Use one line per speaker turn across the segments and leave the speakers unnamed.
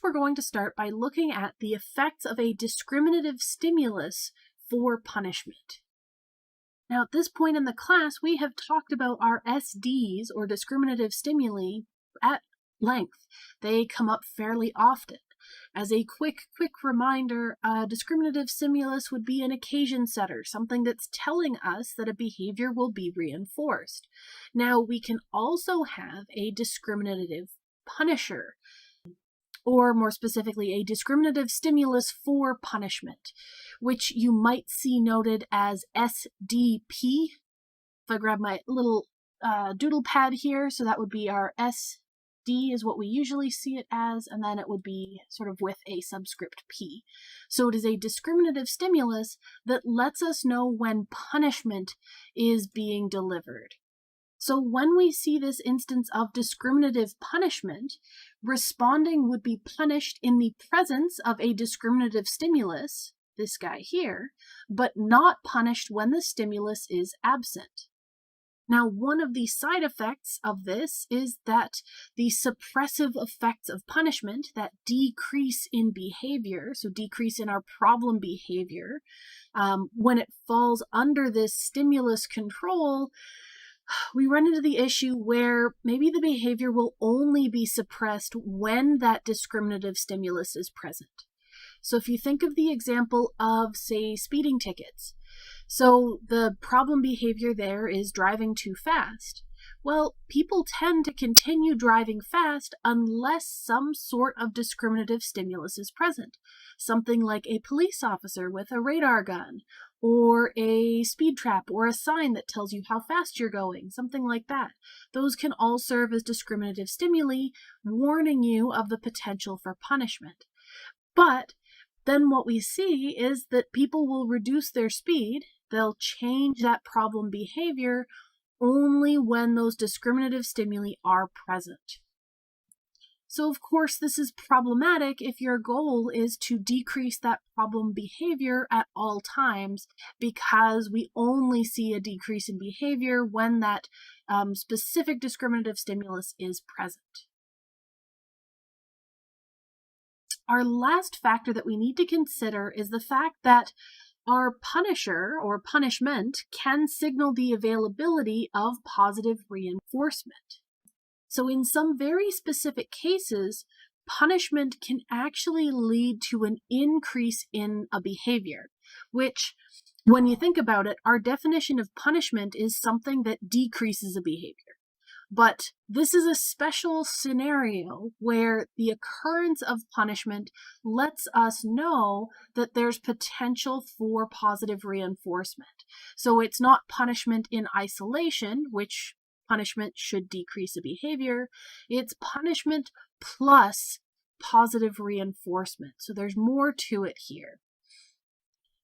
we're going to start by looking at the effects of a discriminative stimulus for punishment. Now, at this point in the class, we have talked about our SDs, or discriminative stimuli, at length. They come up fairly often. As a quick reminder, a discriminative stimulus would be an occasion setter, something that's telling us that a behavior will be reinforced. Now, we can also have a discriminative punisher, or more specifically, a discriminative stimulus for punishment, which you might see noted as SDP. If I grab my little doodle pad here, so that would be our SD is what we usually see it as, and then it would be sort of with a subscript P. So it is a discriminative stimulus that lets us know when punishment is being delivered. So when we see this instance of discriminative punishment, responding would be punished in the presence of a discriminative stimulus, this guy here, but not punished when the stimulus is absent. Now, one of the side effects of this is that the suppressive effects of punishment, that decrease in behavior, so decrease in our problem behavior, when it falls under this stimulus control, we run into the issue where maybe the behavior will only be suppressed when that discriminative stimulus is present. So if you think of the example of, say, speeding tickets, so the problem behavior there is driving too fast. Well, people tend to continue driving fast unless some sort of discriminative stimulus is present. Something like a police officer with a radar gun, or a speed trap, or a sign that tells you how fast you're going, something like that. Those can all serve as discriminative stimuli, warning you of the potential for punishment. But then what we see is that people will reduce their speed, they'll change that problem behavior only when those discriminative stimuli are present. So of course this is problematic if your goal is to decrease that problem behavior at all times, because we only see a decrease in behavior when that specific discriminative stimulus is present. Our last factor that we need to consider is the fact that our punisher, or punishment, can signal the availability of positive reinforcement. So in some very specific cases, punishment can actually lead to an increase in a behavior, which, when you think about it, our definition of punishment is something that decreases a behavior. But this is a special scenario where the occurrence of punishment lets us know that there's potential for positive reinforcement. So it's not punishment in isolation, which punishment should decrease a behavior. It's punishment plus positive reinforcement. So there's more to it here.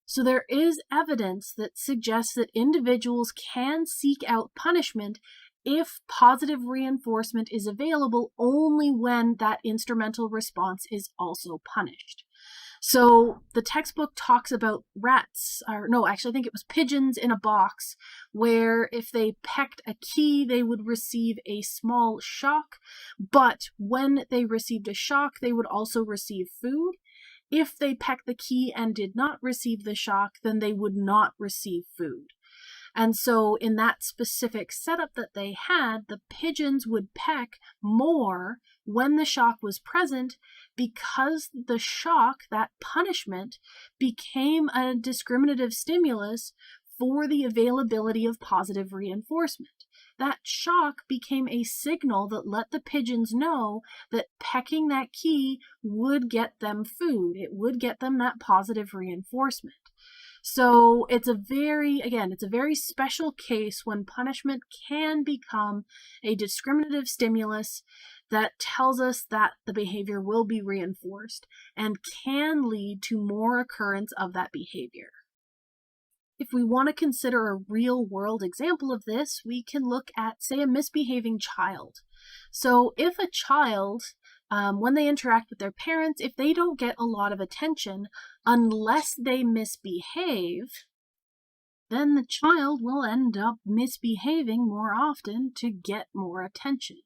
So there is evidence that suggests that individuals can seek out punishment if positive reinforcement is available only when that instrumental response is also punished. So the textbook talks about rats, or no, actually I think it was pigeons in a box, where if they pecked a key, they would receive a small shock, but when they received a shock, they would also receive food. If they pecked the key and did not receive the shock, then they would not receive food. And so in that specific setup that they had, the pigeons would peck more when the shock was present, because the shock, that punishment, became a discriminative stimulus for the availability of positive reinforcement. That shock became a signal that let the pigeons know that pecking that key would get them food. It would get them that positive reinforcement. So it's a very special case when punishment can become a discriminative stimulus that tells us that the behavior will be reinforced and can lead to more occurrence of that behavior. If we want to consider a real-world example of this, we can look at, say, a misbehaving child. So if a child, when they interact with their parents, if they don't get a lot of attention, unless they misbehave, then the child will end up misbehaving more often to get more attention.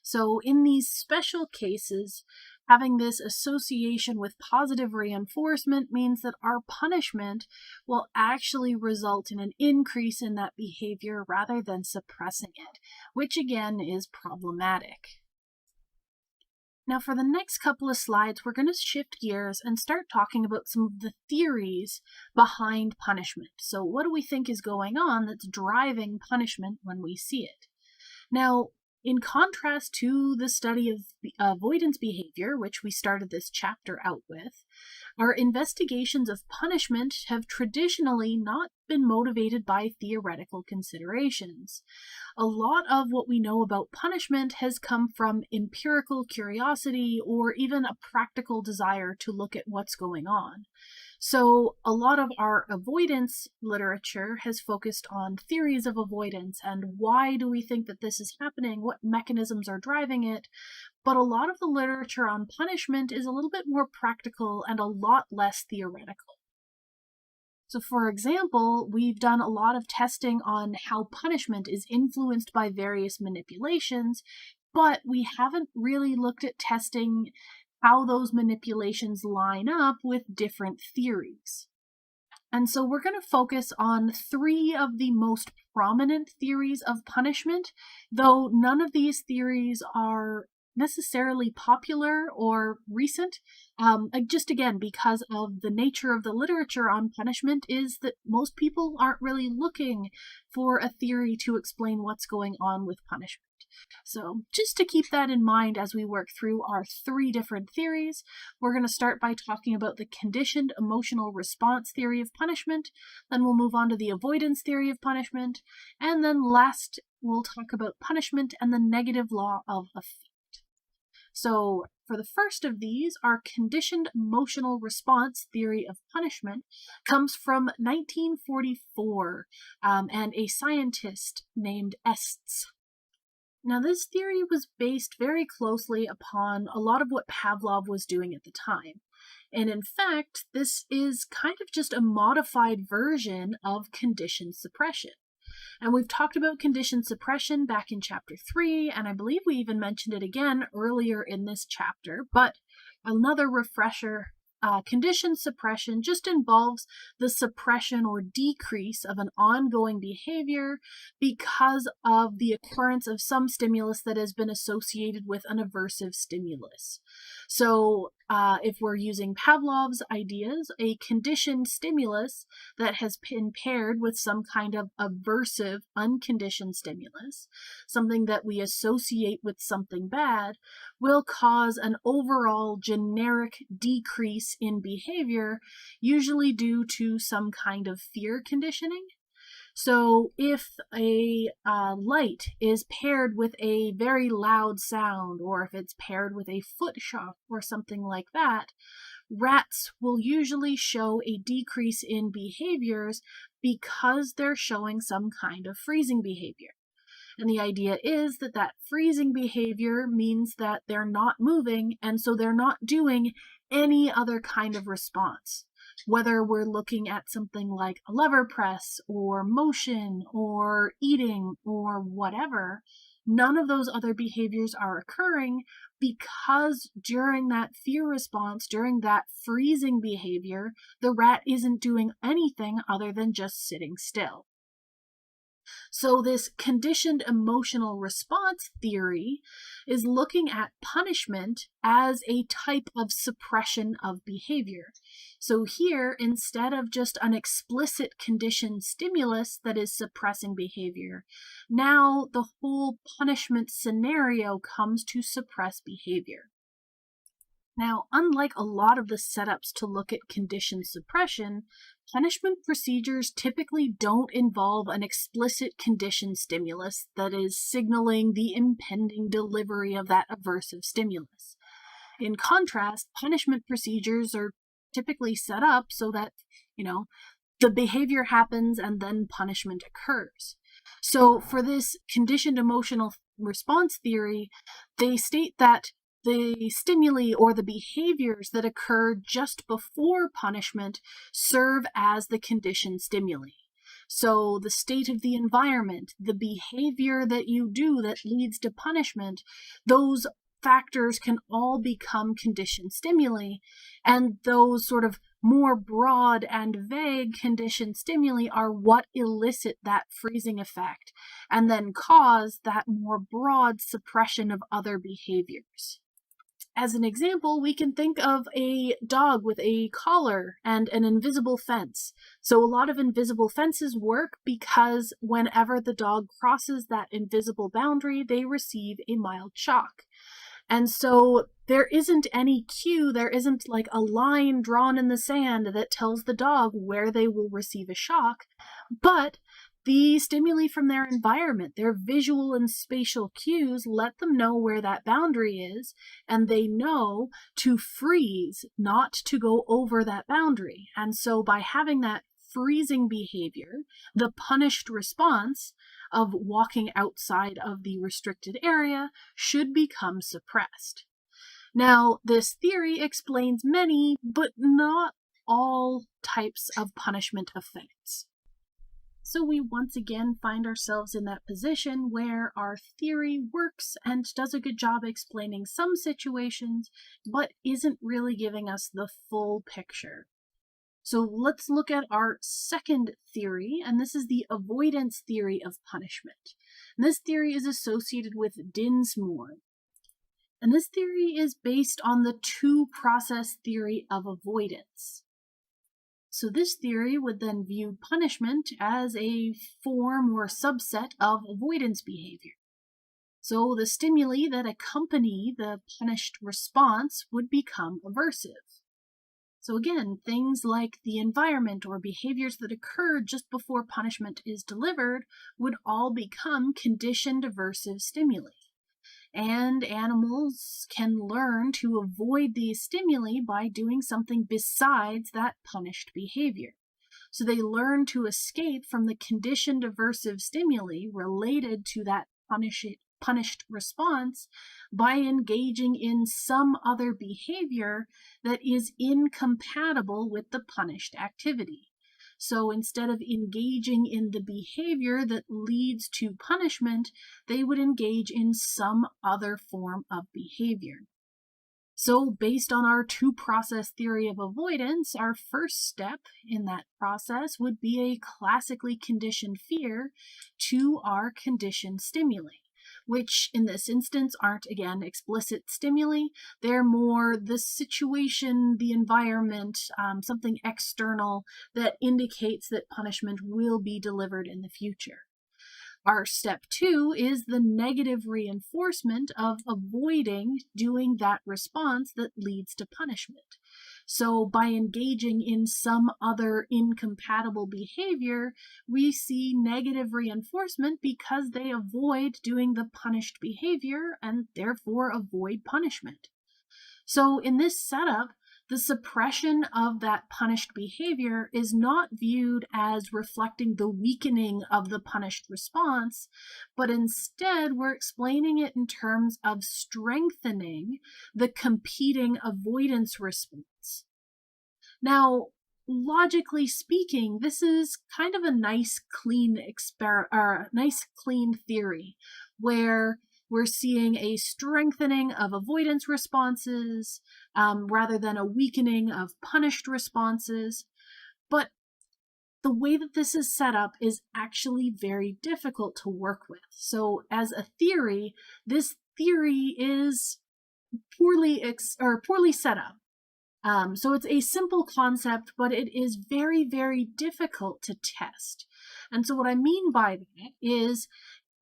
So in these special cases, Having this association with positive reinforcement means that our punishment will actually result in an increase in that behavior rather than suppressing it, which again is problematic. Now, for the next couple of slides, we're going to shift gears and start talking about some of the theories behind punishment. So what do we think is going on that's driving punishment when we see it? Now, in contrast to the study of avoidance behavior, which we started this chapter out with, our investigations of punishment have traditionally not been motivated by theoretical considerations. A lot of what we know about punishment has come from empirical curiosity or even a practical desire to look at what's going on. So a lot of our avoidance literature has focused on theories of avoidance and why do we think that this is happening, what mechanisms are driving it, but a lot of the literature on punishment is a little bit more practical and a lot less theoretical. So for example, we've done a lot of testing on how punishment is influenced by various manipulations, but we haven't really looked at testing how those manipulations line up with different theories. And so we're going to focus on 3 of the most prominent theories of punishment, though none of these theories are necessarily popular or recent, just again because of the nature of the literature on punishment is that most people aren't really looking for a theory to explain what's going on with punishment. So just to keep that in mind as we work through our 3 different theories, we're going to start by talking about the conditioned emotional response theory of punishment, then we'll move on to the avoidance theory of punishment, and then last we'll talk about punishment and the negative law of effect. So for the first of these, our conditioned emotional response theory of punishment comes from 1944 and a scientist named Estes. Now, this theory was based very closely upon a lot of what Pavlov was doing at the time. And in fact, this is kind of just a modified version of conditioned suppression. And we've talked about conditioned suppression back in chapter 3, and I believe we even mentioned it again earlier in this chapter, but another refresher. Conditioned suppression just involves the suppression or decrease of an ongoing behavior because of the occurrence of some stimulus that has been associated with an aversive stimulus. So if we're using Pavlov's ideas, a conditioned stimulus that has been paired with some kind of aversive, unconditioned stimulus, something that we associate with something bad, will cause an overall generic decrease in behavior, usually due to some kind of fear conditioning. So if a light is paired with a very loud sound, or if it's paired with a foot shock or something like that, rats will usually show a decrease in behaviors because they're showing some kind of freezing behavior. And the idea is that that freezing behavior means that they're not moving, and so they're not doing any other kind of response. Whether we're looking at something like a lever press or motion or eating or whatever, none of those other behaviors are occurring because during that fear response, during that freezing behavior, the rat isn't doing anything other than just sitting still. So this conditioned emotional response theory is looking at punishment as a type of suppression of behavior. So here, instead of just an explicit conditioned stimulus that is suppressing behavior, now the whole punishment scenario comes to suppress behavior. Now, unlike a lot of the setups to look at conditioned suppression, punishment procedures typically don't involve an explicit conditioned stimulus that is signaling the impending delivery of that aversive stimulus. In contrast, punishment procedures are typically set up so that, the behavior happens and then punishment occurs. So for this conditioned emotional response theory, they state that the stimuli or the behaviors that occur just before punishment serve as the conditioned stimuli. So the state of the environment, the behavior that you do that leads to punishment, those factors can all become conditioned stimuli, and those sort of more broad and vague conditioned stimuli are what elicit that freezing effect and then cause that more broad suppression of other behaviors. As an example, we can think of a dog with a collar and an invisible fence. So a lot of invisible fences work because whenever the dog crosses that invisible boundary, they receive a mild shock. And so there isn't any cue, there isn't like a line drawn in the sand that tells the dog where they will receive a shock, but the stimuli from their environment, their visual and spatial cues, let them know where that boundary is, and they know to freeze, not to go over that boundary. And so by having that freezing behavior, the punished response of walking outside of the restricted area should become suppressed. Now, this theory explains many, but not all types of punishment effects. So we once again find ourselves in that position where our theory works and does a good job explaining some situations, but isn't really giving us the full picture. So let's look at our second theory, and this is the avoidance theory of punishment. And this theory is associated with Dinsmore. And this theory is based on the two-process theory of avoidance. So this theory would then view punishment as a form or subset of avoidance behavior. So the stimuli that accompany the punished response would become aversive. So again, things like the environment or behaviors that occur just before punishment is delivered would all become conditioned aversive stimuli. And animals can learn to avoid these stimuli by doing something besides that punished behavior. So they learn to escape from the conditioned aversive stimuli related to that punished response by engaging in some other behavior that is incompatible with the punished activity. So instead of engaging in the behavior that leads to punishment, they would engage in some other form of behavior. So based on our two-process theory of avoidance, our first step in that process would be a classically conditioned fear to our conditioned stimuli, which in this instance aren't, again, explicit stimuli. They're more the situation, the environment, something external that indicates that punishment will be delivered in the future. Our step two is the negative reinforcement of avoiding doing that response that leads to punishment. So by engaging in some other incompatible behavior, we see negative reinforcement because they avoid doing the punished behavior and therefore avoid punishment. So in this setup, the suppression of that punished behavior is not viewed as reflecting the weakening of the punished response, but instead we're explaining it in terms of strengthening the competing avoidance response. Now, logically speaking, this is kind of a nice clean theory where we're seeing a strengthening of avoidance responses rather than a weakening of punished responses. But the way that this is set up is actually very difficult to work with. So as a theory, this theory is poorly set up. So it's a simple concept, but it is very, very difficult to test. And so what I mean by that is,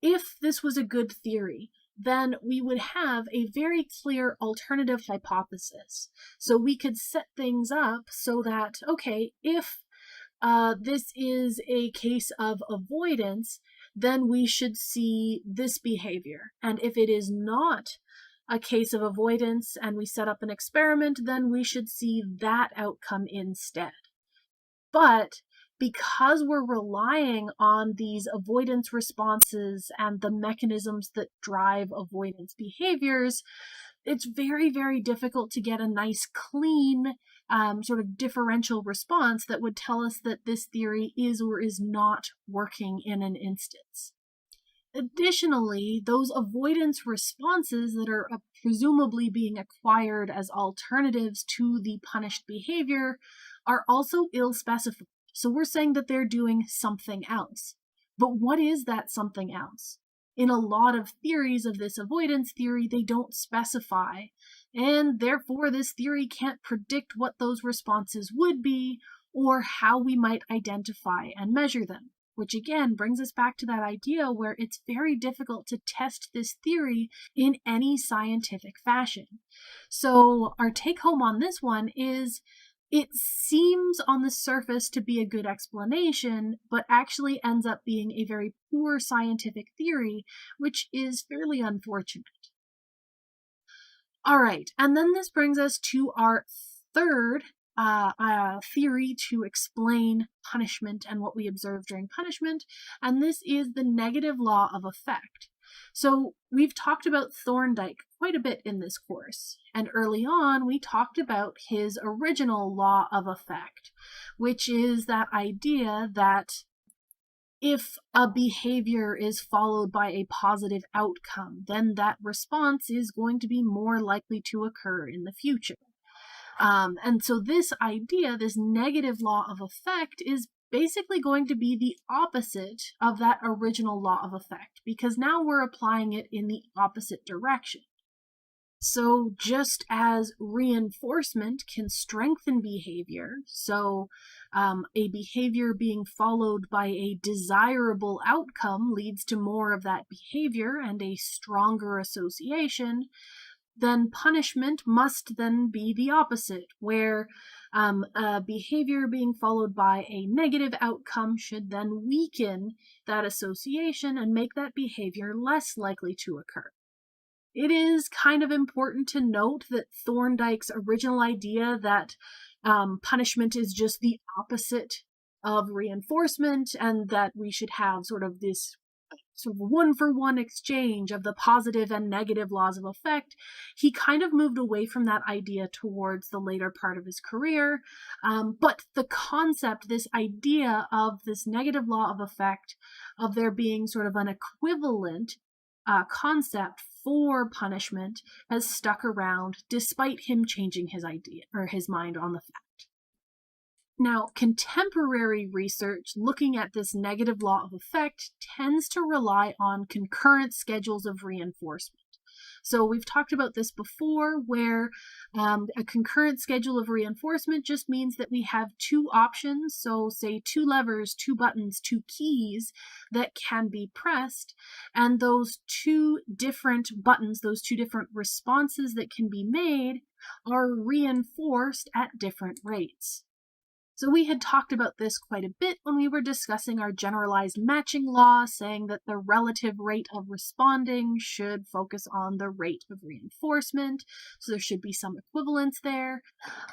if this was a good theory, then we would have a very clear alternative hypothesis. So we could set things up so that, okay, if this is a case of avoidance, then we should see this behavior. And if it is not a case of avoidance and we set up an experiment, then we should see that outcome instead. But because we're relying on these avoidance responses and the mechanisms that drive avoidance behaviors, it's very, very difficult to get a nice, clean, sort of differential response that would tell us that this theory is or is not working in an instance. Additionally, those avoidance responses that are presumably being acquired as alternatives to the punished behavior are also ill-specified. So we're saying that they're doing something else. But what is that something else? In a lot of theories of this avoidance theory, they don't specify, and therefore this theory can't predict what those responses would be or how we might identify and measure them. Which again brings us back to that idea where it's very difficult to test this theory in any scientific fashion. So our take home on this one is it seems on the surface to be a good explanation, but actually ends up being a very poor scientific theory, which is fairly unfortunate. All right, and then this brings us to our third theory to explain punishment and what we observe during punishment, and this is the negative law of effect. So we've talked about Thorndike quite a bit in this course, and early on we talked about his original law of effect, which is that idea that if a behavior is followed by a positive outcome, then that response is going to be more likely to occur in the future. And so this idea, this negative law of effect, is basically going to be the opposite of that original law of effect, because now we're applying it in the opposite direction. So just as reinforcement can strengthen behavior, so a behavior being followed by a desirable outcome leads to more of that behavior and a stronger association, then punishment must then be the opposite, where a behavior being followed by a negative outcome should then weaken that association and make that behavior less likely to occur. It is kind of important to note that Thorndike's original idea that punishment is just the opposite of reinforcement and that we should have sort of this sort of one-for-one exchange of the positive and negative laws of effect, he kind of moved away from that idea towards the later part of his career. But the concept, this idea of this negative law of effect, of there being sort of an equivalent concept for punishment, has stuck around despite him changing his idea or his mind on the fact. Now, contemporary research looking at this negative law of effect tends to rely on concurrent schedules of reinforcement. So we've talked about this before, where a concurrent schedule of reinforcement just means that we have two options, so say two levers, two buttons, two keys that can be pressed, and those two different buttons, those two different responses that can be made are reinforced at different rates. So we had talked about this quite a bit when we were discussing our generalized matching law, saying that the relative rate of responding should focus on the rate of reinforcement. So there should be some equivalence there.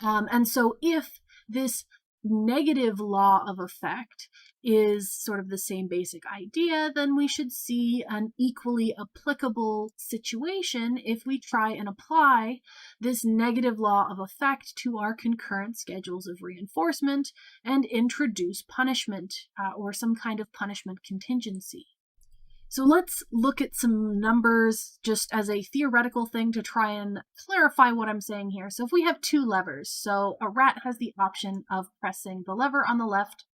And so if this negative law of effect is sort of the same basic idea, then we should see an equally applicable situation if we try and apply this negative law of effect to our concurrent schedules of reinforcement and introduce punishment or some kind of punishment contingency. So let's look at some numbers just as a theoretical thing to try and clarify what I'm saying here. So if we have two levers, so a rat has the option of pressing the lever on the left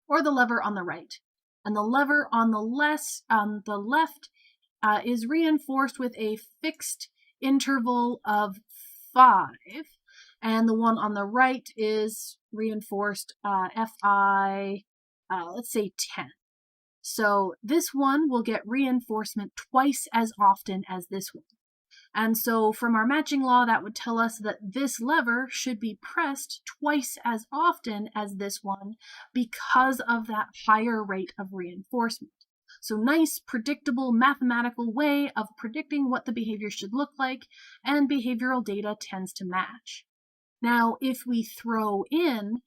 or the lever on the right. And the lever on the left is reinforced with a fixed interval of 5, and the one on the right is reinforced FI, let's say 10. So this one will get reinforcement twice as often as this one. And so from our matching law, that would tell us that this lever should be pressed twice as often as this one because of that higher rate of reinforcement. So nice, predictable, mathematical way of predicting what the behavior should look like, and behavioral data tends to match. Now, if we throw in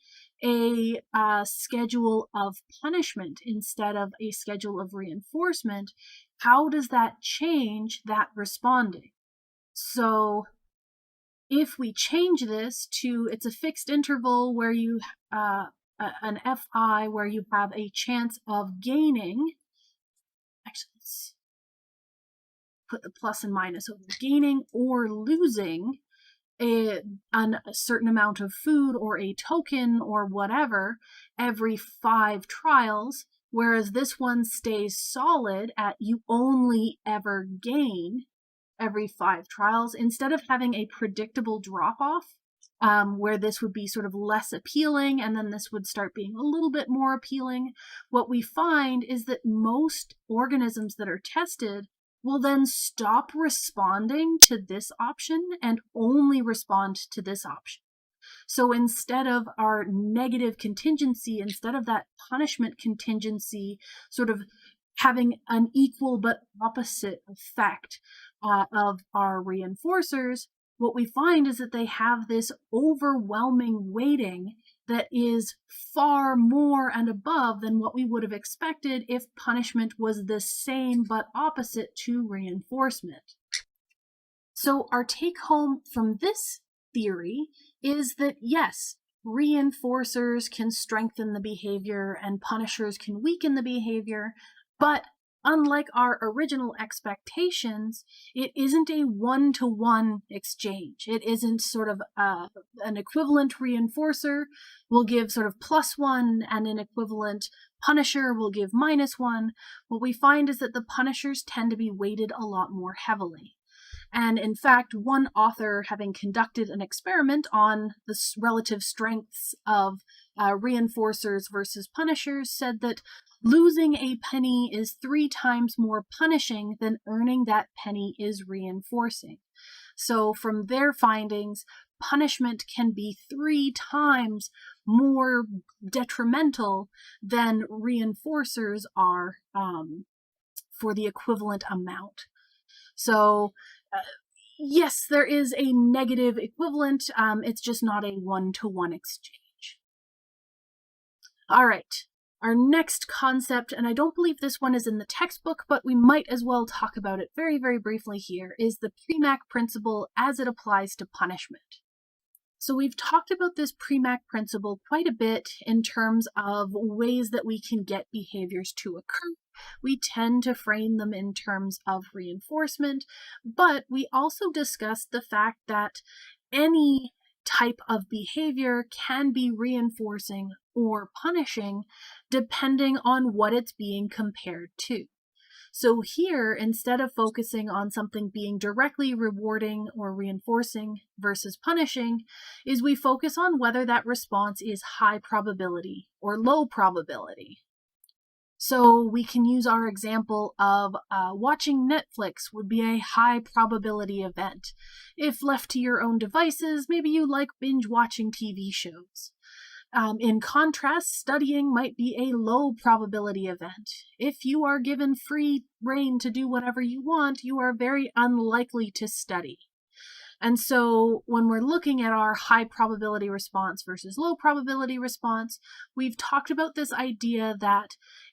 a schedule of punishment instead of a schedule of reinforcement, how does that change that responding? So if we change this to, it's a fixed interval where you, an FI where you have a chance of gaining, actually put the plus and minus over gaining or losing a certain amount of food or a token or whatever every 5 trials, whereas this one stays solid at you only ever gain every 5 trials, instead of having a predictable drop-off, where this would be sort of less appealing and then this would start being a little bit more appealing. What we find is that most organisms that are tested will then stop responding to this option and only respond to this option. So instead of our negative contingency, instead of that punishment contingency sort of having an equal but opposite effect of our reinforcers, what we find is that they have this overwhelming weighting that is far more and above than what we would have expected if punishment was the same but opposite to reinforcement. So our take home from this theory is that yes, reinforcers can strengthen the behavior and punishers can weaken the behavior, but unlike our original expectations, it isn't a one-to-one exchange. It isn't sort of an equivalent reinforcer will give sort of +1 and an equivalent punisher will give -1. What we find is that the punishers tend to be weighted a lot more heavily. And in fact, one author, having conducted an experiment on the relative strengths of reinforcers versus punishers, said that losing a penny is 3 times more punishing than earning that penny is reinforcing. So from their findings, punishment can be 3 times more detrimental than reinforcers are for the equivalent amount. So yes, there is a negative equivalent. It's just not a one-to-one exchange. All right, our next concept, and I don't believe this one is in the textbook, but we might as well talk about it very, very briefly here, is the PSYCH principle as it applies to punishment. So we've talked about this PSYCH principle quite a bit in terms of ways that we can get behaviors to occur. We tend to frame them in terms of reinforcement, but we also discussed the fact that any type of behavior can be reinforcing or punishing depending on what it's being compared to. So here, instead of focusing on something being directly rewarding or reinforcing versus punishing, is we focus on whether that response is high probability or low probability. So we can use our example of watching Netflix would be a high probability event. If left to your own devices, maybe you like binge watching TV shows. In contrast, studying might be a low probability event. If you are given free rein to do whatever you want, you are very unlikely to study. And so when we're looking at our high probability response versus low probability response, we've talked about this idea that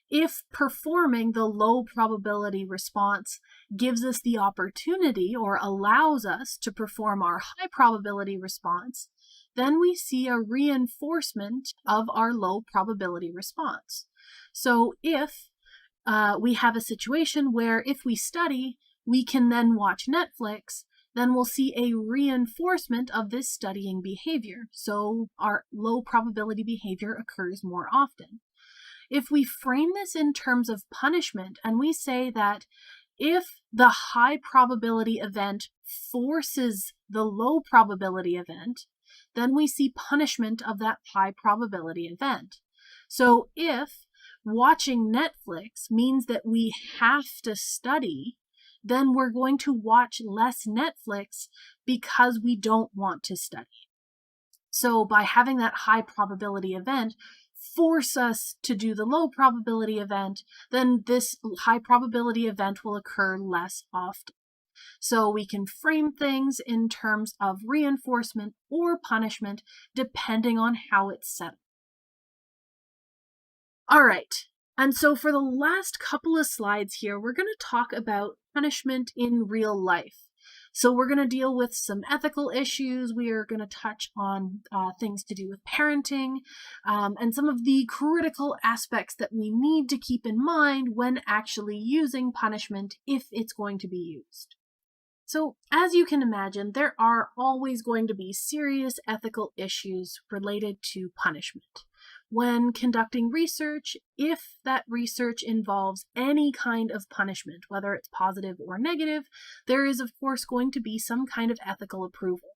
if performing the low probability response gives us the opportunity or allows us to perform our high probability response, then we see a reinforcement of our low probability response. So if we have a situation where if we study, we can then watch Netflix, then we'll see a reinforcement of this studying behavior. So our low probability behavior occurs more often. If we frame this in terms of punishment and we say that if the high probability event forces the low probability event, then we see punishment of that high probability event. So if watching Netflix means that we have to study, then we're going to watch less Netflix because we don't want to study. So by having that high probability event force us to do the low probability event, then this high probability event will occur less often. So we can frame things in terms of reinforcement or punishment depending on how it's set up. All right, and so for the last couple of slides here, we're going to talk about punishment in real life. So we're going to deal with some ethical issues. We are going to touch on things to do with parenting and some of the critical aspects that we need to keep in mind when actually using punishment if it's going to be used. So, as you can imagine, there are always going to be serious ethical issues related to punishment. When conducting research, if that research involves any kind of punishment, whether it's positive or negative, there is, of course, going to be some kind of ethical approval.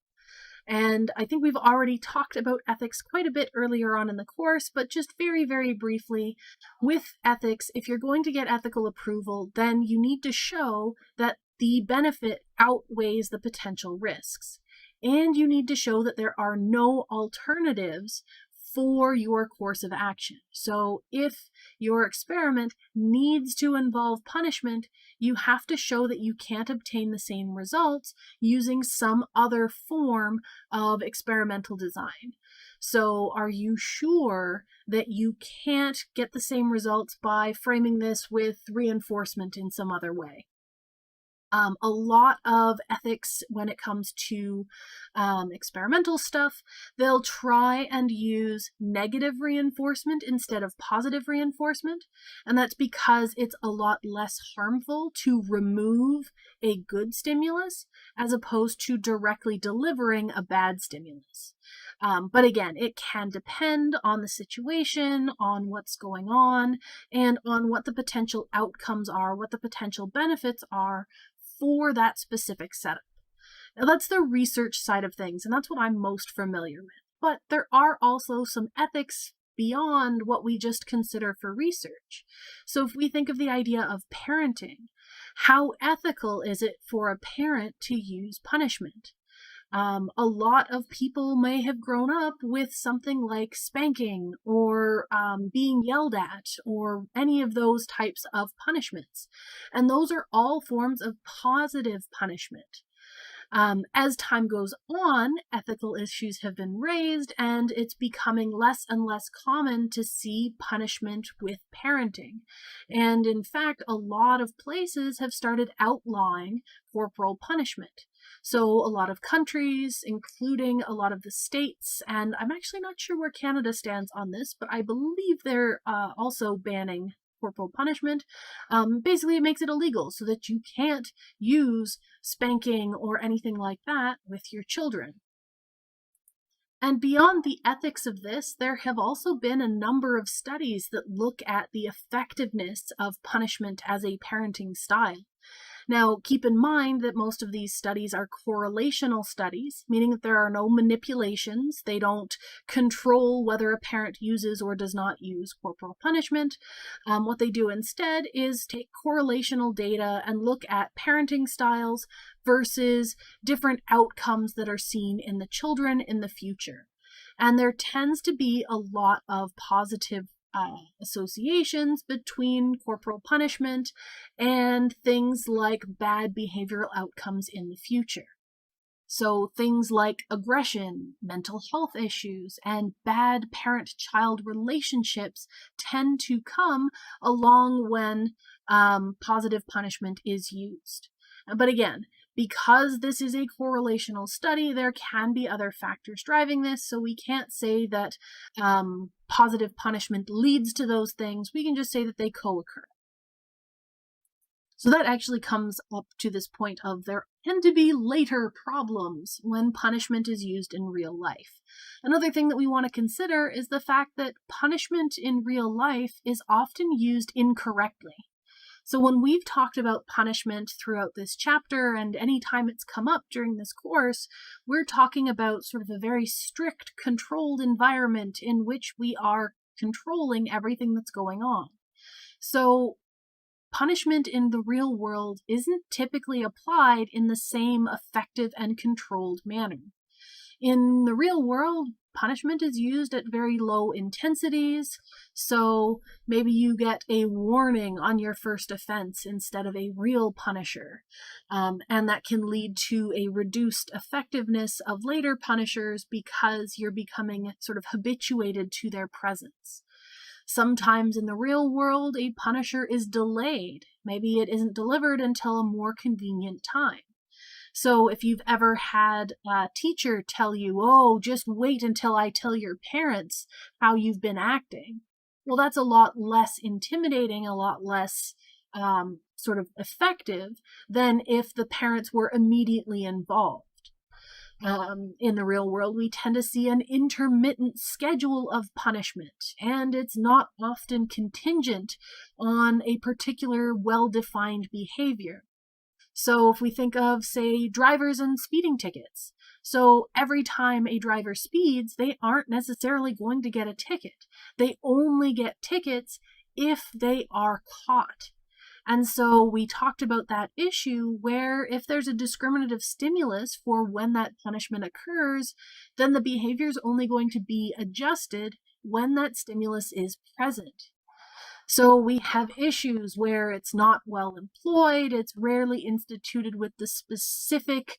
And I think we've already talked about ethics quite a bit earlier on in the course, but just very, very briefly, with ethics, if you're going to get ethical approval, then you need to show that the benefit outweighs the potential risks. And you need to show that there are no alternatives for your course of action. So if your experiment needs to involve punishment, you have to show that you can't obtain the same results using some other form of experimental design. So are you sure that you can't get the same results by framing this with reinforcement in some other way? A lot of ethics when it comes to experimental stuff, they'll try and use negative reinforcement instead of positive reinforcement. And that's because it's a lot less harmful to remove a good stimulus as opposed to directly delivering a bad stimulus. But again, it can depend on the situation, on what's going on, and on what the potential outcomes are, what the potential benefits are for that specific setup. Now, that's the research side of things, and that's what I'm most familiar with. But there are also some ethics beyond what we just consider for research. So if we think of the idea of parenting, how ethical is it for a parent to use punishment? A lot of people may have grown up with something like spanking or being yelled at or any of those types of punishments. And those are all forms of positive punishment. As time goes on, ethical issues have been raised, and it's becoming less and less common to see punishment with parenting. And in fact, a lot of places have started outlawing corporal punishment. So a lot of countries, including a lot of the states, and I'm actually not sure where Canada stands on this, but I believe they're also banning corporal punishment. Basically, it makes it illegal so that you can't use spanking or anything like that with your children. And beyond the ethics of this, there have also been a number of studies that look at the effectiveness of punishment as a parenting style. Now, keep in mind that most of these studies are correlational studies, meaning that there are no manipulations. They don't control whether a parent uses or does not use corporal punishment. What they do instead is take correlational data and look at parenting styles versus different outcomes that are seen in the children in the future. And there tends to be a lot of positive associations between corporal punishment and things like bad behavioral outcomes in the future. So things like aggression, mental health issues, and bad parent-child relationships tend to come along when positive punishment is used. But again, because this is a correlational study, there can be other factors driving this, so we can't say that positive punishment leads to those things. We can just say that they co-occur. So that actually comes up to this point of there tend to be later problems when punishment is used in real life. Another thing that we want to consider is the fact that punishment in real life is often used incorrectly. So when we've talked about punishment throughout this chapter, and any time it's come up during this course, we're talking about sort of a very strict, controlled environment in which we are controlling everything that's going on. So punishment in the real world isn't typically applied in the same effective and controlled manner. In the real world, punishment is used at very low intensities, so maybe you get a warning on your first offense instead of a real punisher, and that can lead to a reduced effectiveness of later punishers because you're becoming sort of habituated to their presence. Sometimes in the real world, a punisher is delayed. Maybe it isn't delivered until a more convenient time. So if you've ever had a teacher tell you, oh, just wait until I tell your parents how you've been acting, well, that's a lot less intimidating, a lot less sort of effective than if the parents were immediately involved. In the real world, we tend to see an intermittent schedule of punishment, and it's not often contingent on a particular well-defined behavior. So if we think of, say, drivers and speeding tickets, so every time a driver speeds, they aren't necessarily going to get a ticket. They only get tickets if they are caught. And so we talked about that issue where if there's a discriminative stimulus for when that punishment occurs, then the behavior is only going to be adjusted when that stimulus is present. So we have issues where it's not well employed, it's rarely instituted with the specific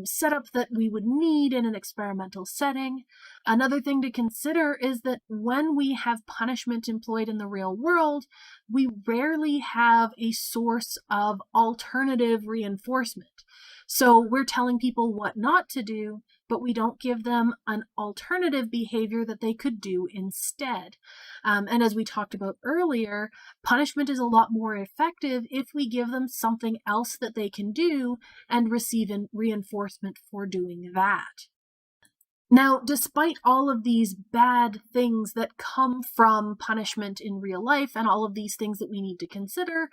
setup that we would need in an experimental setting. Another thing to consider is that when we have punishment employed in the real world, we rarely have a source of alternative reinforcement. So we're telling people what not to do, but we don't give them an alternative behavior that they could do instead. And as we talked about earlier, punishment is a lot more effective if we give them something else that they can do and receive reinforcement for doing that. Now, despite all of these bad things that come from punishment in real life and all of these things that we need to consider,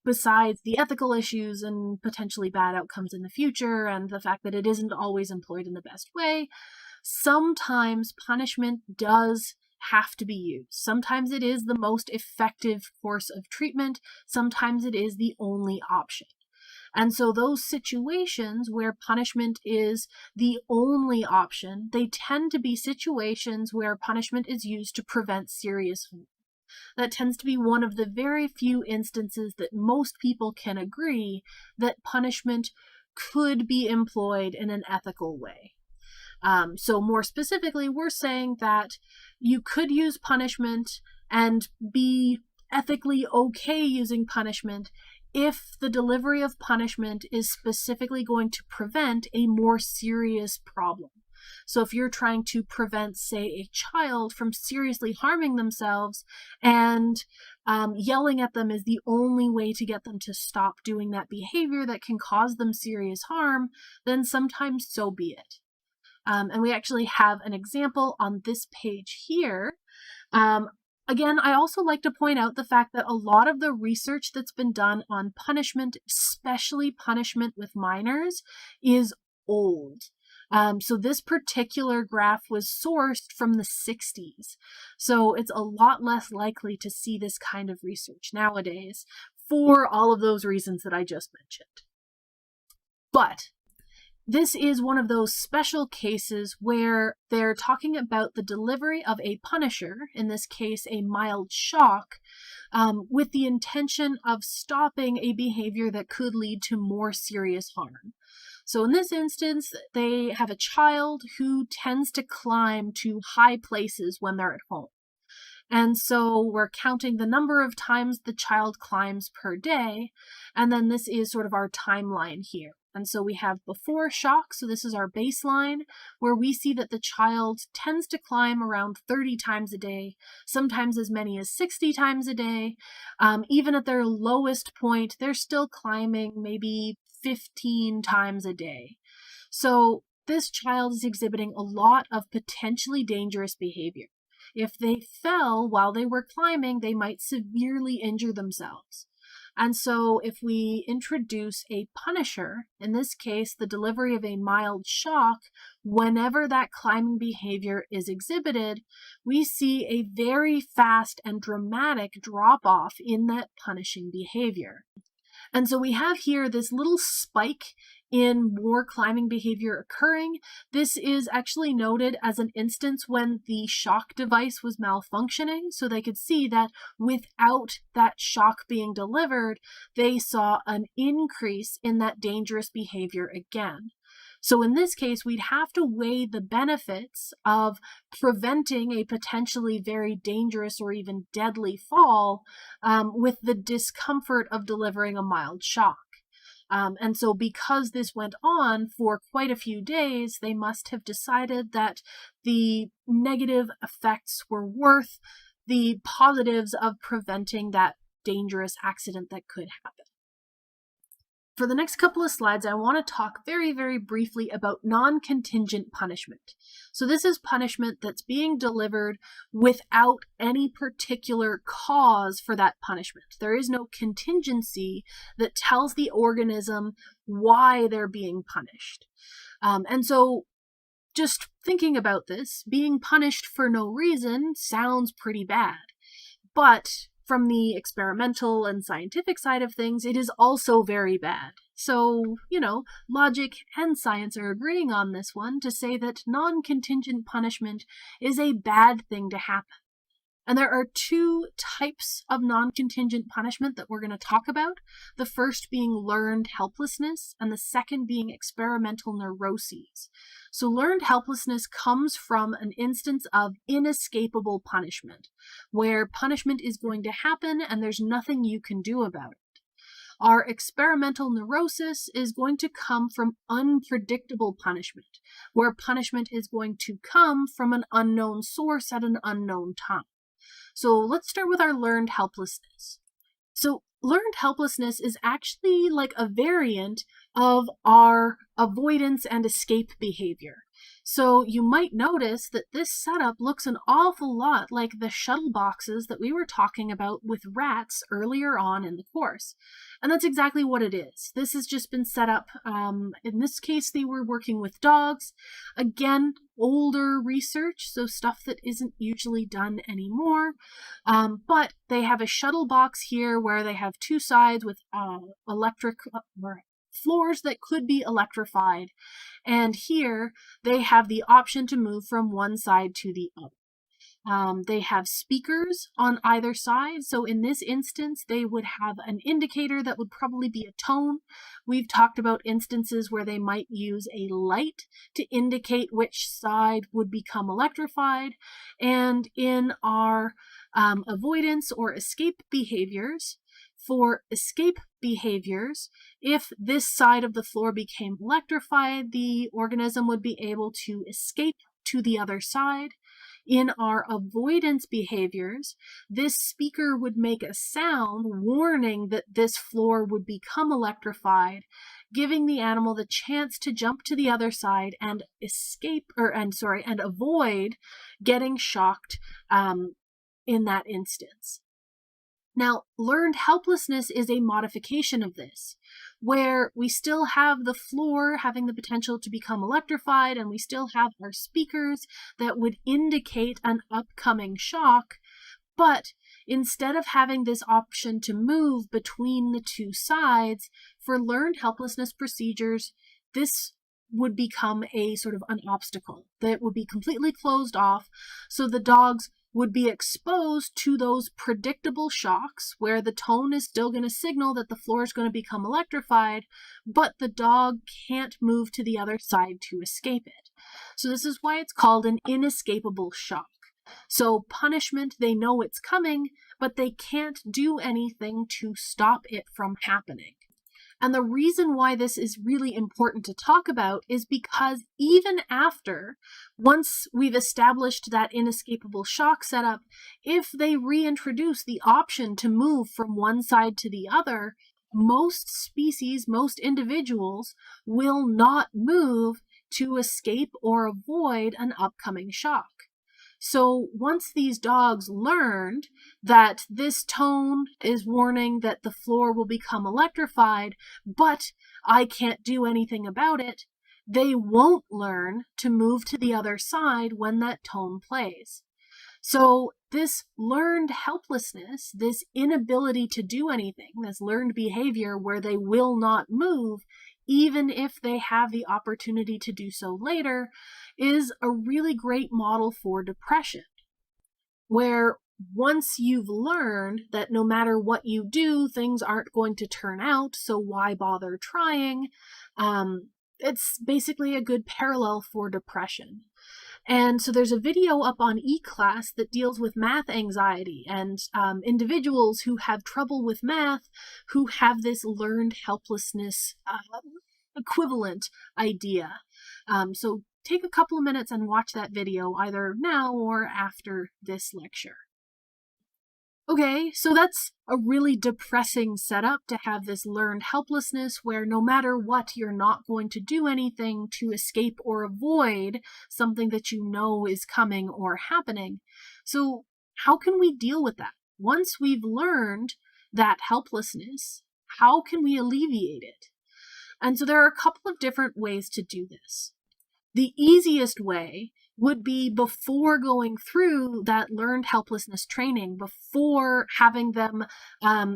besides the ethical issues and potentially bad outcomes in the future and the fact that it isn't always employed in the best way, sometimes punishment does have to be used. Sometimes it is the most effective course of treatment. Sometimes it is the only option. And so those situations where punishment is the only option, they tend to be situations where punishment is used to prevent serious harm. That tends to be one of the very few instances that most people can agree that punishment could be employed in an ethical way. So more specifically, we're saying that you could use punishment and be ethically okay using punishment if the delivery of punishment is specifically going to prevent a more serious problem. So if you're trying to prevent, say, a child from seriously harming themselves and yelling at them is the only way to get them to stop doing that behavior that can cause them serious harm, then sometimes so be it. And we actually have an example on this page here. Again, I also like to point out the fact that a lot of the research that's been done on punishment, especially punishment with minors, is old. So this particular graph was sourced from the 60s. So it's a lot less likely to see this kind of research nowadays for all of those reasons that I just mentioned. But this is one of those special cases where they're talking about the delivery of a punisher, in this case a mild shock, with the intention of stopping a behavior that could lead to more serious harm. So in this instance, they have a child who tends to climb to high places when they're at home. And so we're counting the number of times the child climbs per day, and then this is sort of our timeline here. And so we have before shock, so this is our baseline, where we see that the child tends to climb around 30 times a day, sometimes as many as 60 times a day. Even at their lowest point, they're still climbing maybe 15 times a day. So this child is exhibiting a lot of potentially dangerous behavior. If they fell while they were climbing, they might severely injure themselves. And so if we introduce a punisher, in this case, the delivery of a mild shock, whenever that climbing behavior is exhibited, we see a very fast and dramatic drop-off in that punishing behavior. And so we have here this little spike in more climbing behavior occurring. This is actually noted as an instance when the shock device was malfunctioning. So they could see that without that shock being delivered, they saw an increase in that dangerous behavior again. So in this case, we'd have to weigh the benefits of preventing a potentially very dangerous or even deadly fall with the discomfort of delivering a mild shock. And so because this went on for quite a few days, they must have decided that the negative effects were worth the positives of preventing that dangerous accident that could happen. For the next couple of slides, I want to talk very, very briefly about non-contingent punishment. So this is punishment that's being delivered without any particular cause for that punishment. There is no contingency that tells the organism why they're being punished. And so just thinking about this, being punished for no reason sounds pretty bad. But from the experimental and scientific side of things, it is also very bad. So, logic and science are agreeing on this one to say that non-contingent punishment is a bad thing to happen. And there are two types of non-contingent punishment that we're going to talk about. The first being learned helplessness, and the second being experimental neuroses. So learned helplessness comes from an instance of inescapable punishment, where punishment is going to happen and there's nothing you can do about it. Our experimental neurosis is going to come from unpredictable punishment, where punishment is going to come from an unknown source at an unknown time. So let's start with our learned helplessness. So learned helplessness is actually like a variant of our avoidance and escape behavior. So you might notice that this setup looks an awful lot like the shuttle boxes that we were talking about with rats earlier on in the course. And that's exactly what it is. This has just been set up. In this case, they were working with dogs. Again, older research, so stuff that isn't usually done anymore. But they have a shuttle box here where they have two sides with electric floors that could be electrified. And here they have the option to move from one side to the other. They have speakers on either side. So in this instance, they would have an indicator that would probably be a tone. We've talked about instances where they might use a light to indicate which side would become electrified. And in our avoidance or escape behaviors, for escape behaviors, if this side of the floor became electrified, the organism would be able to escape to the other side. In our avoidance behaviors, this speaker would make a sound warning that this floor would become electrified, giving the animal the chance to jump to the other side and and avoid getting shocked in that instance. Now, learned helplessness is a modification of this, where we still have the floor having the potential to become electrified, and we still have our speakers that would indicate an upcoming shock, but instead of having this option to move between the two sides, for learned helplessness procedures, this would become a sort of an obstacle that would be completely closed off, so the dogs would be exposed to those predictable shocks where the tone is still going to signal that the floor is going to become electrified, but the dog can't move to the other side to escape it. So this is why it's called an inescapable shock. So punishment, they know it's coming, but they can't do anything to stop it from happening. And the reason why this is really important to talk about is because even after, once we've established that inescapable shock setup, if they reintroduce the option to move from one side to the other, most species, most individuals will not move to escape or avoid an upcoming shock. So once these dogs learned that this tone is warning that the floor will become electrified, but I can't do anything about it, they won't learn to move to the other side when that tone plays. So this learned helplessness, this inability to do anything, this learned behavior where they will not move, even if they have the opportunity to do so later, is a really great model for depression, where once you've learned that no matter what you do, things aren't going to turn out, so why bother trying? It's basically a good parallel for depression. And so there's a video up on eClass that deals with math anxiety and individuals who have trouble with math, who have this learned helplessness equivalent idea. So take a couple of minutes and watch that video either now or after this lecture. Okay, so that's a really depressing setup to have this learned helplessness where no matter what, you're not going to do anything to escape or avoid something that you know is coming or happening. So how can we deal with that? Once we've learned that helplessness, how can we alleviate it? And so there are a couple of different ways to do this. The easiest way would be before going through that learned helplessness training, before having them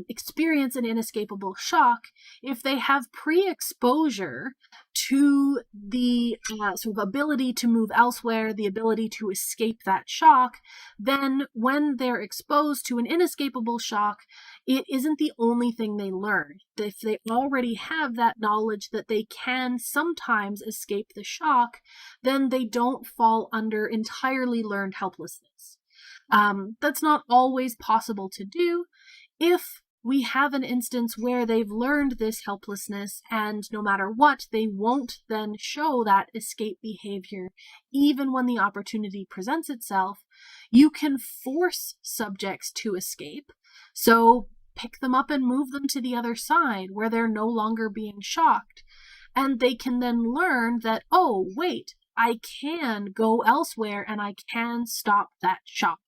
experience an inescapable shock, if they have pre-exposure to the sort of ability to move elsewhere, the ability to escape that shock, then when they're exposed to an inescapable shock, it isn't the only thing they learn. If they already have that knowledge that they can sometimes escape the shock, then they don't fall under entirely learned helplessness. That's not always possible to do. If we have an instance where they've learned this helplessness and no matter what, they won't then show that escape behavior, even when the opportunity presents itself, you can force subjects to escape. So pick them up and move them to the other side where they're no longer being shocked. And they can then learn that, oh, wait, I can go elsewhere and I can stop that shock.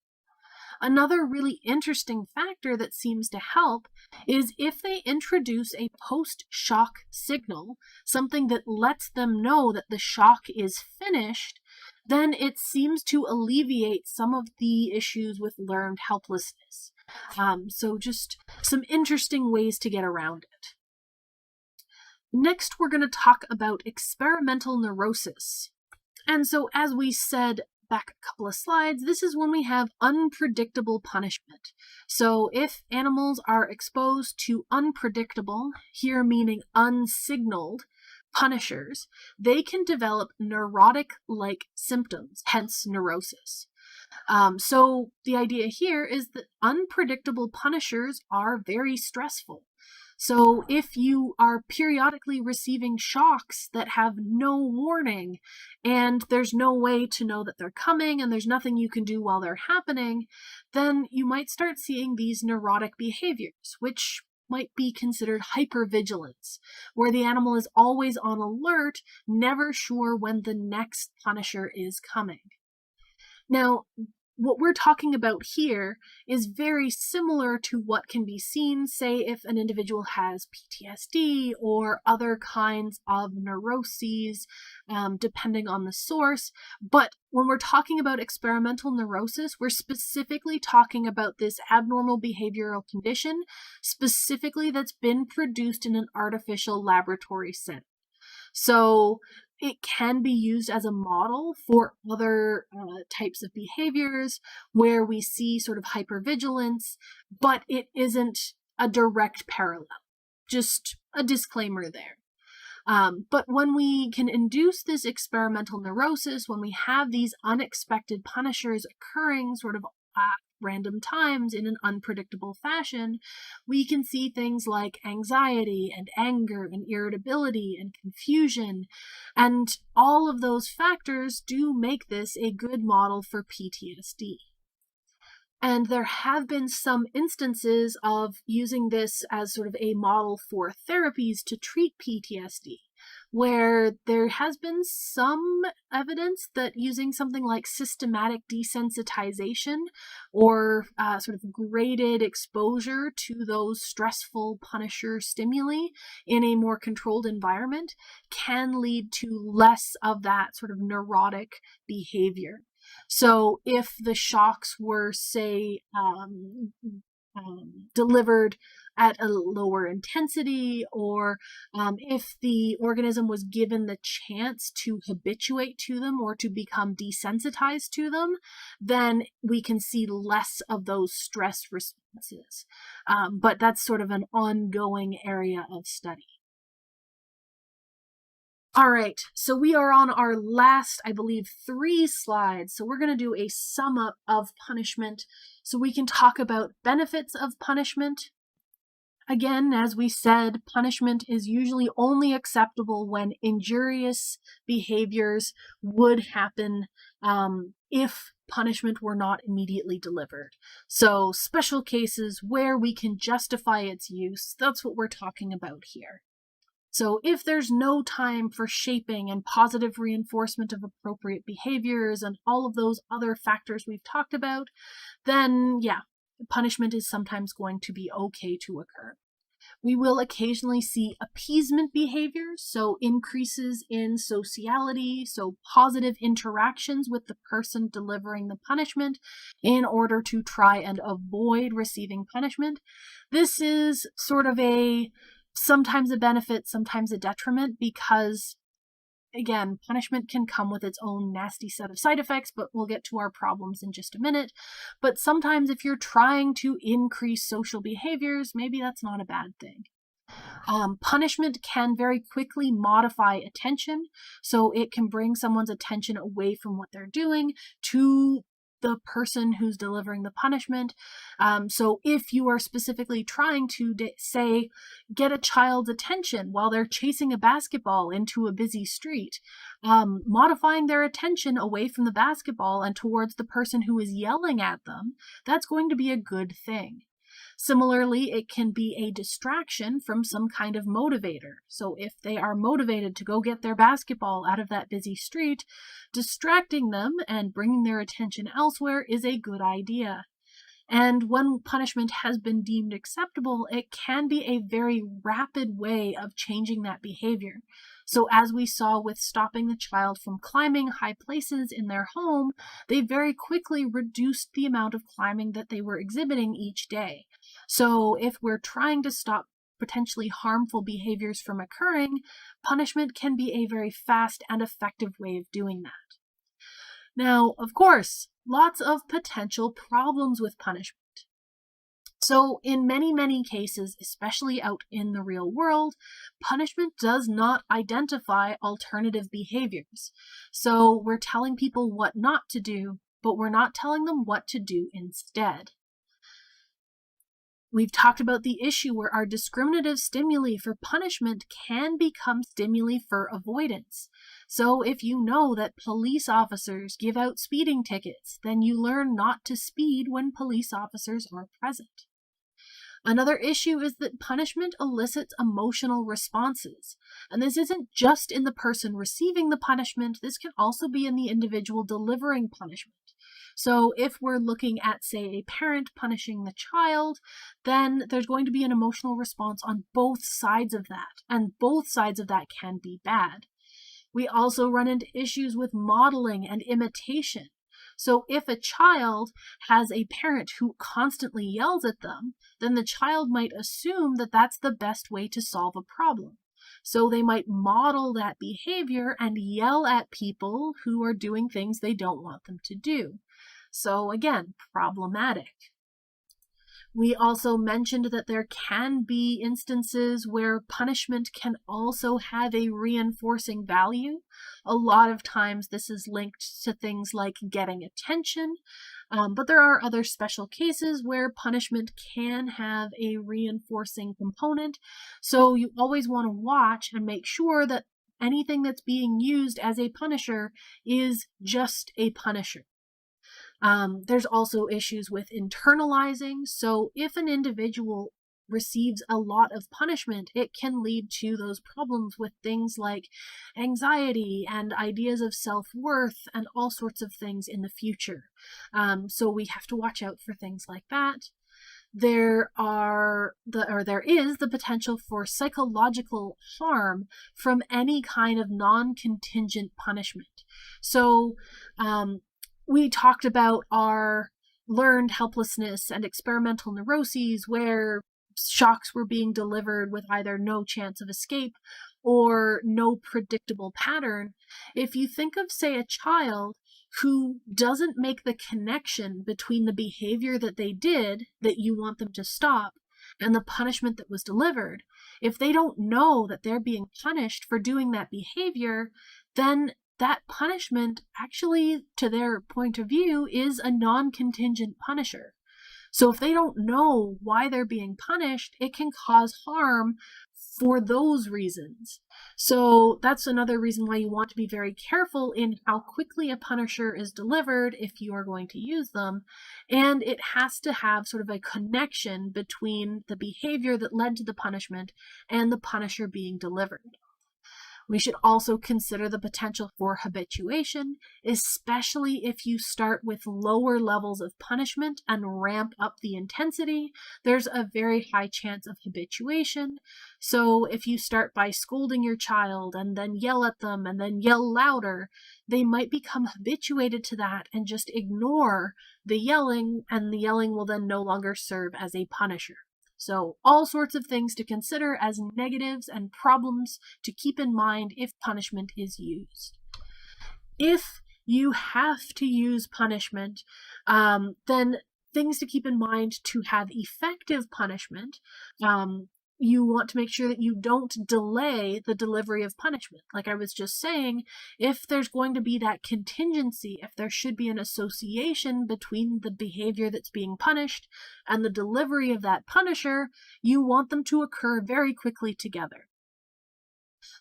Another really interesting factor that seems to help is if they introduce a post-shock signal, something that lets them know that the shock is finished, then it seems to alleviate some of the issues with learned helplessness. So just some interesting ways to get around it. Next, we're going to talk about experimental neurosis. And so as we said back a couple of slides, this is when we have unpredictable punishment. So if animals are exposed to unpredictable, here meaning unsignaled, punishers, they can develop neurotic-like symptoms, hence neurosis. So the idea here is that unpredictable punishers are very stressful. So if you are periodically receiving shocks that have no warning and there's no way to know that they're coming and there's nothing you can do while they're happening, then you might start seeing these neurotic behaviors, which might be considered hypervigilance, where the animal is always on alert, never sure when the next punisher is coming. Now, what we're talking about here is very similar to what can be seen, say, if an individual has PTSD or other kinds of neuroses, depending on the source. But when we're talking about experimental neurosis, we're specifically talking about this abnormal behavioral condition, specifically that's been produced in an artificial laboratory setting. So it can be used as a model for other types of behaviors where we see sort of hypervigilance, but it isn't a direct parallel. Just a disclaimer there. But when we can induce this experimental neurosis, when we have these unexpected punishers occurring sort of random times in an unpredictable fashion, we can see things like anxiety and anger and irritability and confusion, and all of those factors do make this a good model for PTSD. And there have been some instances of using this as sort of a model for therapies to treat PTSD, where there has been some evidence that using something like systematic desensitization or sort of graded exposure to those stressful punisher stimuli in a more controlled environment can lead to less of that sort of neurotic behavior. So if the shocks were, say, delivered at a lower intensity, or if the organism was given the chance to habituate to them or to become desensitized to them, then we can see less of those stress responses. But that's sort of an ongoing area of study. All right, so we are on our last, I believe, 3 slides. So we're going to do a sum up of punishment so we can talk about benefits of punishment. Again, as we said, punishment is usually only acceptable when injurious behaviors would happen if punishment were not immediately delivered. So special cases where we can justify its use, that's what we're talking about here. So if there's no time for shaping and positive reinforcement of appropriate behaviors and all of those other factors we've talked about, then yeah, punishment is sometimes going to be okay to occur. We will occasionally see appeasement behaviors, so increases in sociality, so positive interactions with the person delivering the punishment in order to try and avoid receiving punishment. This is sort of sometimes a benefit, sometimes a detriment, because again, punishment can come with its own nasty set of side effects, but we'll get to our problems in just a minute. But sometimes if you're trying to increase social behaviors, maybe that's not a bad thing. Punishment can very quickly modify attention, so it can bring someone's attention away from what they're doing to the person who's delivering the punishment. So if you are specifically trying to, say, get a child's attention while they're chasing a basketball into a busy street, modifying their attention away from the basketball and towards the person who is yelling at them, that's going to be a good thing. Similarly, it can be a distraction from some kind of motivator. So if they are motivated to go get their basketball out of that busy street, distracting them and bringing their attention elsewhere is a good idea. And when punishment has been deemed acceptable, it can be a very rapid way of changing that behavior. So as we saw with stopping the child from climbing high places in their home, they very quickly reduced the amount of climbing that they were exhibiting each day. So if we're trying to stop potentially harmful behaviors from occurring, punishment can be a very fast and effective way of doing that. Now, of course, lots of potential problems with punishment. So in many, many cases, especially out in the real world, punishment does not identify alternative behaviors. So we're telling people what not to do, but we're not telling them what to do instead. We've talked about the issue where our discriminative stimuli for punishment can become stimuli for avoidance. So if you know that police officers give out speeding tickets, then you learn not to speed when police officers are present. Another issue is that punishment elicits emotional responses. And this isn't just in the person receiving the punishment, this can also be in the individual delivering punishment. So if we're looking at, say, a parent punishing the child, then there's going to be an emotional response on both sides of that, and both sides of that can be bad. We also run into issues with modeling and imitation. So if a child has a parent who constantly yells at them, then the child might assume that that's the best way to solve a problem. So they might model that behavior and yell at people who are doing things they don't want them to do. So again, problematic. We also mentioned that there can be instances where punishment can also have a reinforcing value. A lot of times this is linked to things like getting attention, but there are other special cases where punishment can have a reinforcing component. So you always want to watch and make sure that anything that's being used as a punisher is just a punisher. There's also issues with internalizing. So if an individual receives a lot of punishment, it can lead to those problems with things like anxiety and ideas of self-worth and all sorts of things in the future. So we have to watch out for things like that. There is the potential for psychological harm from any kind of non-contingent punishment. So we talked about our learned helplessness and experimental neuroses where shocks were being delivered with either no chance of escape or no predictable pattern. If you think of, say, a child who doesn't make the connection between the behavior that they did that you want them to stop and the punishment that was delivered, If they don't know that they're being punished for doing that behavior, then that punishment actually, to their point of view, is a non-contingent punisher. So if they don't know why they're being punished, it can cause harm for those reasons. So that's another reason why you want to be very careful in how quickly a punisher is delivered if you are going to use them. And it has to have sort of a connection between the behavior that led to the punishment and the punisher being delivered. We should also consider the potential for habituation, especially if you start with lower levels of punishment and ramp up the intensity. There's a very high chance of habituation. So if you start by scolding your child and then yell at them and then yell louder, they might become habituated to that and just ignore the yelling, and the yelling will then no longer serve as a punisher. So all sorts of things to consider as negatives and problems to keep in mind if punishment is used. If you have to use punishment, then things to keep in mind to have effective punishment. You want to make sure that you don't delay the delivery of punishment. Like I was just saying, if there's going to be that contingency, if there should be an association between the behavior that's being punished and the delivery of that punisher, you want them to occur very quickly together.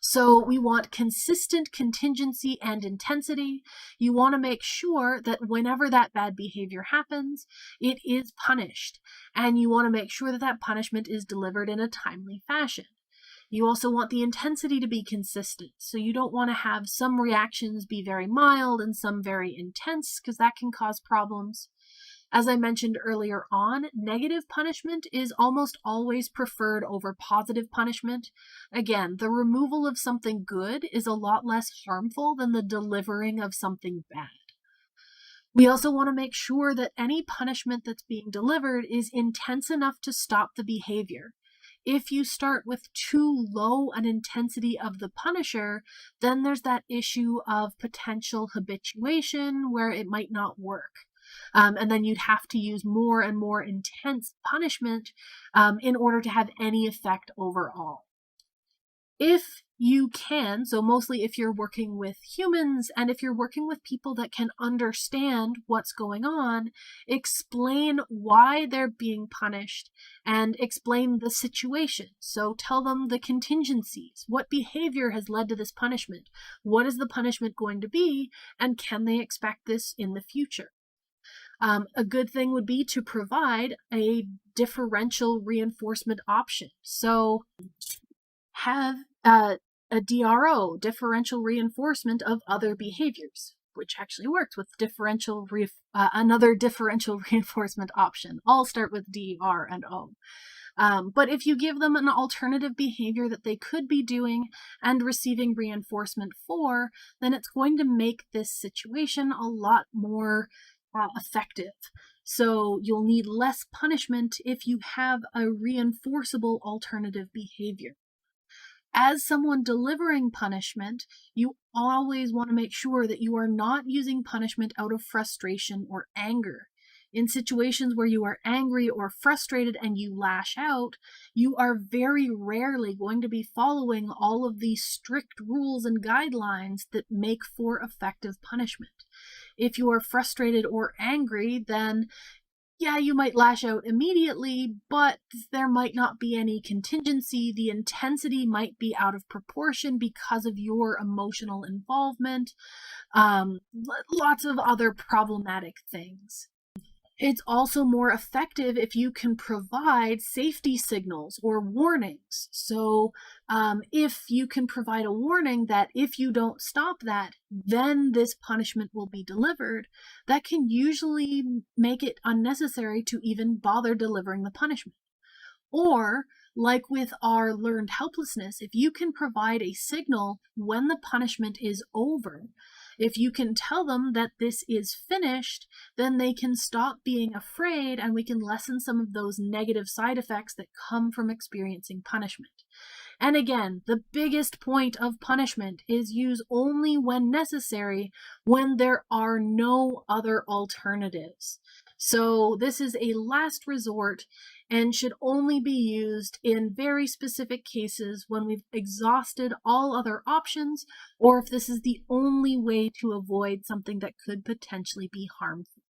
So we want consistent contingency and intensity. You want to make sure that whenever that bad behavior happens, it is punished. And you want to make sure that that punishment is delivered in a timely fashion. You also want the intensity to be consistent. So you don't want to have some reactions be very mild and some very intense, because that can cause problems. As I mentioned earlier on, negative punishment is almost always preferred over positive punishment. Again, the removal of something good is a lot less harmful than the delivering of something bad. We also want to make sure that any punishment that's being delivered is intense enough to stop the behavior. If you start with too low an intensity of the punisher, then there's that issue of potential habituation where it might not work. And then you'd have to use more and more intense punishment in order to have any effect overall. If you can, so mostly if you're working with humans and if you're working with people that can understand what's going on, explain why they're being punished and explain the situation. So tell them the contingencies. What behavior has led to this punishment? What is the punishment going to be? And can they expect this in the future? A good thing would be to provide a differential reinforcement option. So have a DRO, differential reinforcement of other behaviors, which actually works with another differential reinforcement option. All start with D, R, and O. But if you give them an alternative behavior that they could be doing and receiving reinforcement for, then it's going to make this situation a lot more effective. So you'll need less punishment if you have a reinforceable alternative behavior. As someone delivering punishment, you always want to make sure that you are not using punishment out of frustration or anger. In situations where you are angry or frustrated and you lash out, you are very rarely going to be following all of these strict rules and guidelines that make for effective punishment. If you are frustrated or angry, then yeah, you might lash out immediately, but there might not be any contingency. The intensity might be out of proportion because of your emotional involvement. Lots of other problematic things. It's also more effective if you can provide safety signals or warnings. So if you can provide a warning that if you don't stop that, then this punishment will be delivered, that can usually make it unnecessary to even bother delivering the punishment. Or, like with our learned helplessness, if you can provide a signal when the punishment is over, if you can tell them that this is finished, then they can stop being afraid and we can lessen some of those negative side effects that come from experiencing punishment. And again, the biggest point of punishment is use only when necessary, when there are no other alternatives. So this is a last resort and should only be used in very specific cases when we've exhausted all other options, or if this is the only way to avoid something that could potentially be harmful.